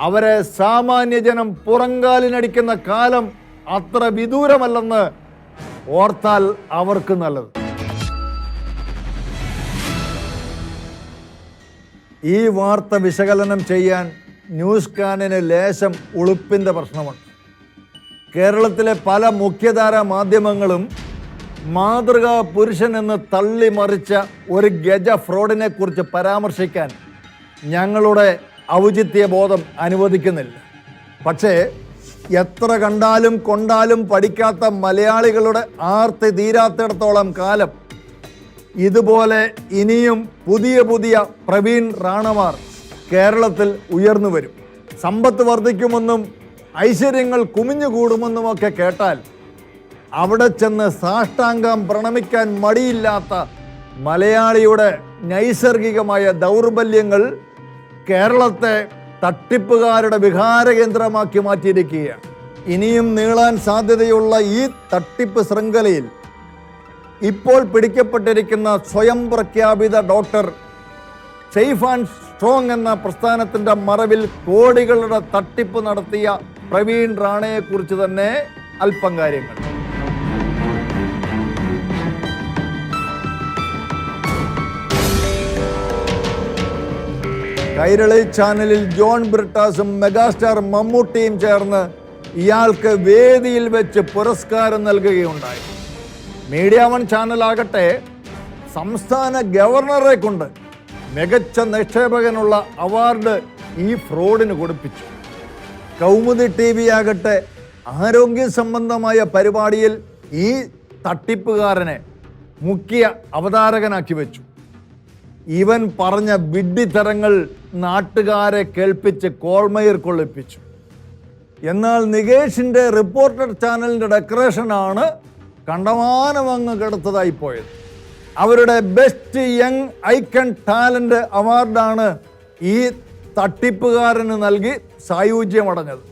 അവരെ സാമാന്യജനം പുറങ്കാലിനടിക്കുന്ന കാലം അത്ര വിദൂരമല്ലെന്ന് ഓർത്താൽ അവർക്ക് നല്ലത്. ഈ വാർത്ത വിശകലനം ചെയ്യാൻ ന്യൂസ് കാനിന് ലേശം ഉളുപ്പിൻ്റെ പ്രശ്നമുണ്ട്. കേരളത്തിലെ പല മുഖ്യധാര മാധ്യമങ്ങളും മാതൃകാ പുരുഷൻ എന്ന് തള്ളിമറിച്ച ഒരു ഗജ ഫ്രോഡിനെ കുറിച്ച് പരാമർശിക്കാൻ ഞങ്ങളുടെ ഔചിത്യ ബോധം അനുവദിക്കുന്നില്ല. പക്ഷേ എത്ര കണ്ടാലും കൊണ്ടാലും പഠിക്കാത്ത മലയാളികളുടെ ആർത്തി തീരാത്തിടത്തോളം കാലം ഇതുപോലെ ഇനിയും പുതിയ പുതിയ പ്രവീൺ റാണമാർ കേരളത്തിൽ ഉയർന്നു വരും. സമ്പത്ത് വർദ്ധിക്കുമെന്നും ഐശ്വര്യങ്ങൾ കുമിഞ്ഞുകൂടുമെന്നുമൊക്കെ കേട്ടാൽ അവിടെ ചെന്ന് സാഷ്ടാംഗം പ്രണമിക്കാൻ മടിയില്ലാത്ത മലയാളിയുടെ നൈസർഗികമായ ദൗർബല്യങ്ങൾ കേരളത്തെ തട്ടിപ്പുകാരുടെ വിഹാരകേന്ദ്രമാക്കി മാറ്റിയിരിക്കുകയാണ്. ഇനിയും നീളാൻ സാധ്യതയുള്ള ഈ തട്ടിപ്പ് ശൃംഖലയിൽ ഇപ്പോൾ പിടിക്കപ്പെട്ടിരിക്കുന്ന സ്വയം പ്രഖ്യാപിത ഡോക്ടർ സേഫ് ആൻഡ് സ്ട്രോങ് എന്ന പ്രസ്ഥാനത്തിൻ്റെ മറവിൽ കോടികളുടെ തട്ടിപ്പ് നടത്തിയ പ്രവീൺ റാണയെക്കുറിച്ച് തന്നെ അല്പം കാര്യങ്ങൾ. കൈരളി ചാനലിൽ ജോൺ ബ്രിട്ടാസും മെഗാസ്റ്റാർ മമ്മൂട്ടിയും ചേർന്ന് ഇയാൾക്ക് വേദിയിൽ വെച്ച് പുരസ്കാരം നൽകുകയുണ്ടായി. മീഡിയ വൺ ചാനലാകട്ടെ സംസ്ഥാന ഗവർണറെ കൊണ്ട് മികച്ച നിക്ഷേപകനുള്ള അവാർഡ് ഈ ഫ്രോഡിന് കൊടുപ്പിച്ചു. കൗമുദി TV ആകട്ടെ ആരോഗ്യ സംബന്ധമായ പരിപാടിയിൽ ഈ തട്ടിപ്പുകാരനെ മുഖ്യ അവതാരകനാക്കി വെച്ചു. ഇവൻ പറഞ്ഞ വിഡ്ഢിത്തരങ്ങൾ നാട്ടുകാരെ കേൾപ്പിച്ച് കോൾമയിർ കൊള്ളിപ്പിച്ചു. എന്നാൽ നികേഷിൻ്റെ റിപ്പോർട്ടർ ചാനലിൻ്റെ ഡെക്കറേഷനാണ് കണ്ടമാനമങ്ങ് കെടുത്തതായി പോയത്. അവരുടെ ബെസ്റ്റ് യങ് ഐക്കൺ ടാലന്റ് അവാർഡാണ് ഈ തട്ടിപ്പുകാരന് നൽകി സായുജ്യമടഞ്ഞത്.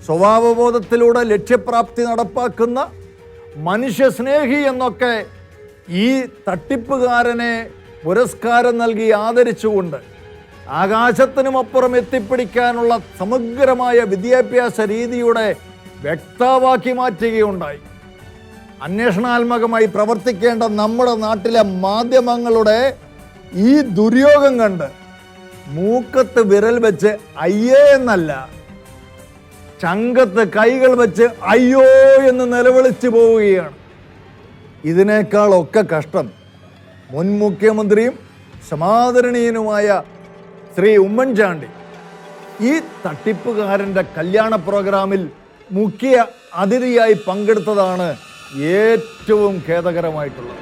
സ്വഭാവബോധത്തിലൂടെ ലക്ഷ്യപ്രാപ്തി നടപ്പാക്കുന്ന മനുഷ്യസ്നേഹി എന്നൊക്കെ ഈ തട്ടിപ്പുകാരനെ പുരസ്കാരം നൽകി ആദരിച്ചുകൊണ്ട് ആകാശത്തിനുമപ്പുറം എത്തിപ്പിടിക്കാനുള്ള സമഗ്രമായ വിദ്യാഭ്യാസ രീതിയുടെ വ്യക്തമാക്കി മാറ്റുകയുണ്ടായി. അന്വേഷണാത്മകമായി പ്രവർത്തിക്കേണ്ട നമ്മുടെ നാട്ടിലെ മാധ്യമങ്ങളുടെ ഈ ദുര്യോഗം കണ്ട് മൂക്കത്ത് വിരൽ വെച്ച് അയ്യേ എന്നല്ല, ചങ്കത്ത് കൈകൾ വെച്ച് അയ്യോ എന്ന് നിലവിളിച്ചു പോവുകയാണ്. ഇതിനേക്കാളൊക്കെ കഷ്ടം മുൻ മുഖ്യമന്ത്രിയും സമാദരണീയനുമായ ശ്രീ ഉമ്മൻചാണ്ടി ഈ തട്ടിപ്പുകാരൻ്റെ കല്യാണ പ്രോഗ്രാമിൽ മുഖ്യ അതിഥിയായി പങ്കെടുത്തതാണ് ഏറ്റവും ഖേദകരമായിട്ടുള്ളത്.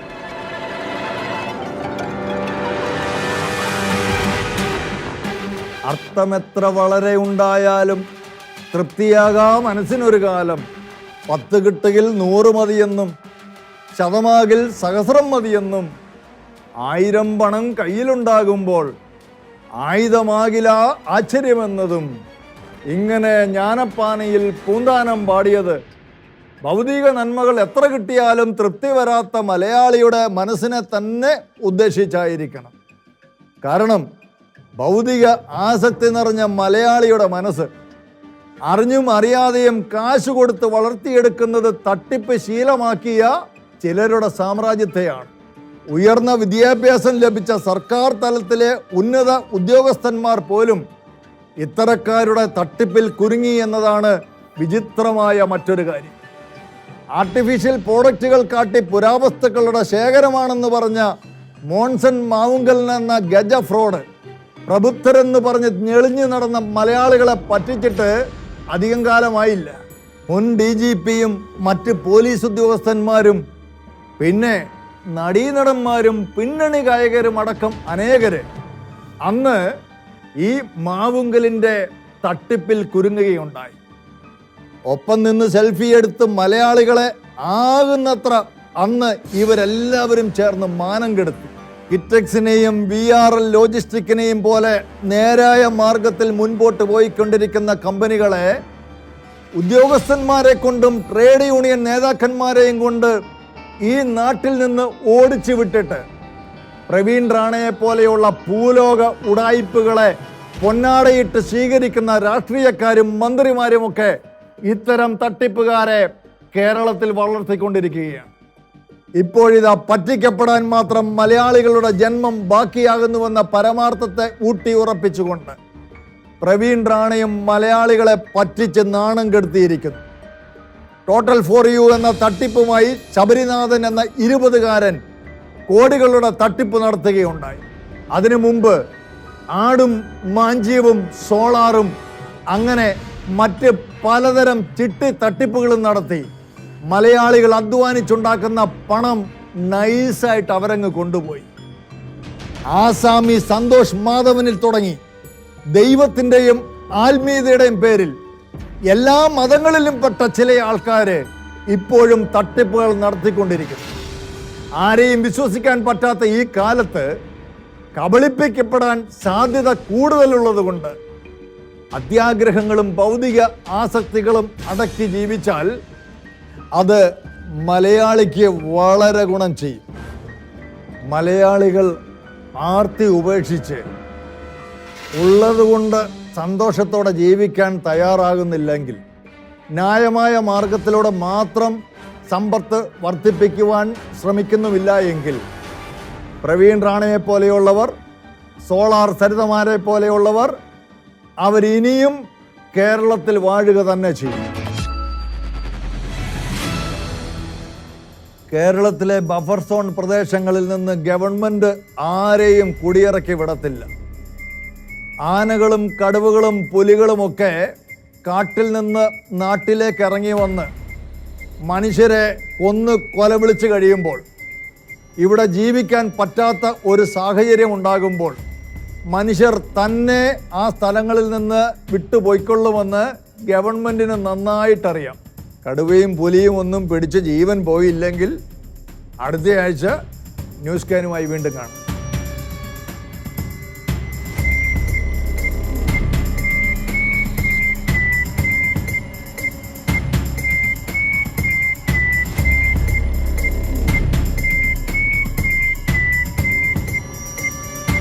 അർത്ഥമെത്ര വളരെ ഉണ്ടായാലും തൃപ്തിയാകാ മനസ്സിനൊരു കാലം, 10 കിട്ടുകിൽ 100 മതിയെന്നും ശതമാകിൽ സഹസ്രം മതിയെന്നും 1000 പണം കയ്യിലുണ്ടാകുമ്പോൾ ആയുധമാകില ആശ്ചര്യമെന്നതും ഇങ്ങനെ ജ്ഞാനപ്പാനയിൽ പൂന്താനം പാടിയത് ഭൗതിക നന്മകൾ എത്ര കിട്ടിയാലും തൃപ്തി വരാത്ത മലയാളിയുടെ മനസ്സിനെ തന്നെ ഉദ്ദേശിച്ചായിരിക്കണം. കാരണം ഭൗതിക ആസക്തി നിറഞ്ഞ മലയാളിയുടെ മനസ്സ് അറിഞ്ഞും അറിയാതെയും കാശ് കൊടുത്ത് വളർത്തിയെടുക്കുന്നത് തട്ടിപ്പ് ശീലമാക്കിയ ചിലരുടെ സാമ്രാജ്യത്തെയാണ്. ഉയർന്ന വിദ്യാഭ്യാസം ലഭിച്ച സർക്കാർ തലത്തിലെ ഉന്നത ഉദ്യോഗസ്ഥന്മാർ പോലും ഇത്തരക്കാരുടെ തട്ടിപ്പിൽ കുരുങ്ങി എന്നതാണ് വിചിത്രമായ മറ്റൊരു കാര്യം. ആർട്ടിഫിഷ്യൽ പ്രോഡക്റ്റുകൾ കാട്ടി പുരാവസ്തുക്കളുടെ ശേഖരമാണെന്ന് പറഞ്ഞ മോൺസൺ മാവുങ്കൽ എന്ന ഗജ ഫ്രോഡ് പ്രബുദ്ധരെന്ന് പറഞ്ഞ് ഞെളിഞ്ഞു നടന്ന മലയാളികളെ പറ്റിച്ചിട്ട് അധികം കാലമായില്ല. മുൻ DGPയും മറ്റ് പോലീസ് ഉദ്യോഗസ്ഥന്മാരും പിന്നെ നടീനടന്മാരും പിന്നണി ഗായകരും അടക്കം അനേകര് അന്ന് ഈ മാവുങ്കലിൻ്റെ തട്ടിപ്പിൽ കുരുങ്ങുകയുണ്ടായി. ഒപ്പം നിന്ന് സെൽഫി എടുത്ത് മലയാളികളെ ആകുന്നത്ര അന്ന് ഇവരെല്ലാവരും ചേർന്ന് മാനം കെടുത്തി. കിറ്റക്സിനെയും VRL ലോജിസ്റ്റിക്കിനെയും പോലെ നേരായ മാർഗത്തിൽ മുൻപോട്ട് പോയിക്കൊണ്ടിരിക്കുന്ന കമ്പനികളെ ഉദ്യോഗസ്ഥന്മാരെ കൊണ്ടും ട്രേഡ് യൂണിയൻ നേതാക്കന്മാരെയും കൊണ്ട് ഈ നാട്ടിൽ നിന്ന് ഓടിച്ചു വിട്ടിട്ട് പ്രവീൺ റാണയെ പോലെയുള്ള ഭൂലോക ഉടായിപ്പുകളെ പൊന്നാടയിട്ട് സ്വീകരിക്കുന്ന രാഷ്ട്രീയക്കാരും മന്ത്രിമാരുമൊക്കെ ഇത്തരം തട്ടിപ്പുകാരെ കേരളത്തിൽ വളർത്തിക്കൊണ്ടിരിക്കുകയാണ്. ഇപ്പോഴിതാ പറ്റിക്കപ്പെടാൻ മാത്രം മലയാളികളുടെ ജന്മം ബാക്കിയാകുന്നുവെന്ന പരമാർത്ഥത്തെ ഊട്ടി ഉറപ്പിച്ചുകൊണ്ട് പ്രവീൺ റാണയും മലയാളികളെ പറ്റിച്ച് നാണം കെടുത്തിയിരിക്കുന്നു. ടോട്ടൽ ഫോർ യു എന്ന തട്ടിപ്പുമായി ശബരിനാഥൻ എന്ന 20കാരൻ കോടികളുടെ തട്ടിപ്പ് നടത്തുകയുണ്ടായി. അതിനു മുമ്പ് ആടും മാഞ്ചീവും സോളാറും അങ്ങനെ മറ്റ് പലതരം ചിട്ടി തട്ടിപ്പുകളും നടത്തി മലയാളികൾ അധ്വാനിച്ചുണ്ടാക്കുന്ന പണം നൈസായിട്ട് അവരങ്ങ് കൊണ്ടുപോയി. ആസാമി സന്തോഷ് മാധവനിൽ തുടങ്ങി ദൈവത്തിൻ്റെയും ആത്മീയതയുടെയും പേരിൽ എല്ലാ മതങ്ങളിലും പെട്ട ചില ആൾക്കാര് ഇപ്പോഴും തട്ടിപ്പുകൾ നടത്തിക്കൊണ്ടിരിക്കുന്നു. ആരെയും വിശ്വസിക്കാൻ പറ്റാത്ത ഈ കാലത്ത് കബളിപ്പിക്കപ്പെടാൻ സാധ്യത കൂടുതലുള്ളത് കൊണ്ട് അത്യാഗ്രഹങ്ങളും ഭൗതിക ആസക്തികളും അടക്കി ജീവിച്ചാൽ അത് മലയാളിക്ക് വളരെ ഗുണം ചെയ്യും. മലയാളികൾ ആർത്തി ഉപേക്ഷിച്ച് ഉള്ളതുകൊണ്ട് സന്തോഷത്തോടെ ജീവിക്കാൻ തയ്യാറാകുന്നില്ലെങ്കിൽ, ന്യായമായ മാർഗത്തിലൂടെ മാത്രം സമ്പത്ത് വർദ്ധിപ്പിക്കുവാൻ ശ്രമിക്കുന്നുമില്ല എങ്കിൽ, പ്രവീൺ റാണയെ പോലെയുള്ളവർ, സോളാർ സരിതമാരെ പോലെയുള്ളവർ അവരിനിയും കേരളത്തിൽ വാഴുക തന്നെ ചെയ്യും. കേരളത്തിലെ ബഫർ സോൺ പ്രദേശങ്ങളിൽ നിന്ന് ഗവൺമെൻറ് ആരെയും കുടിയിറക്കി വിടത്തില്ല. ആനകളും കടുവകളും പുലികളുമൊക്കെ കാട്ടിൽ നിന്ന് നാട്ടിലേക്ക് ഇറങ്ങി വന്ന് മനുഷ്യരെ കൊന്ന് കൊലവിളിച്ച് കഴിയുമ്പോൾ, ഇവിടെ ജീവിക്കാൻ പറ്റാത്ത ഒരു സാഹചര്യം ഉണ്ടാകുമ്പോൾ മനുഷ്യർ തന്നെ ആ സ്ഥലങ്ങളിൽ നിന്ന് വിട്ടുപോയിക്കൊള്ളുമെന്ന് ഗവൺമെൻറ്റിന് നന്നായിട്ടറിയാം. കടുവയും പുലിയും ഒന്നും പിടിച്ച് ജീവൻ പോയില്ലെങ്കിൽ അടുത്തയാഴ്ച ന്യൂസ് കാനുമായി വീണ്ടും കാണാം.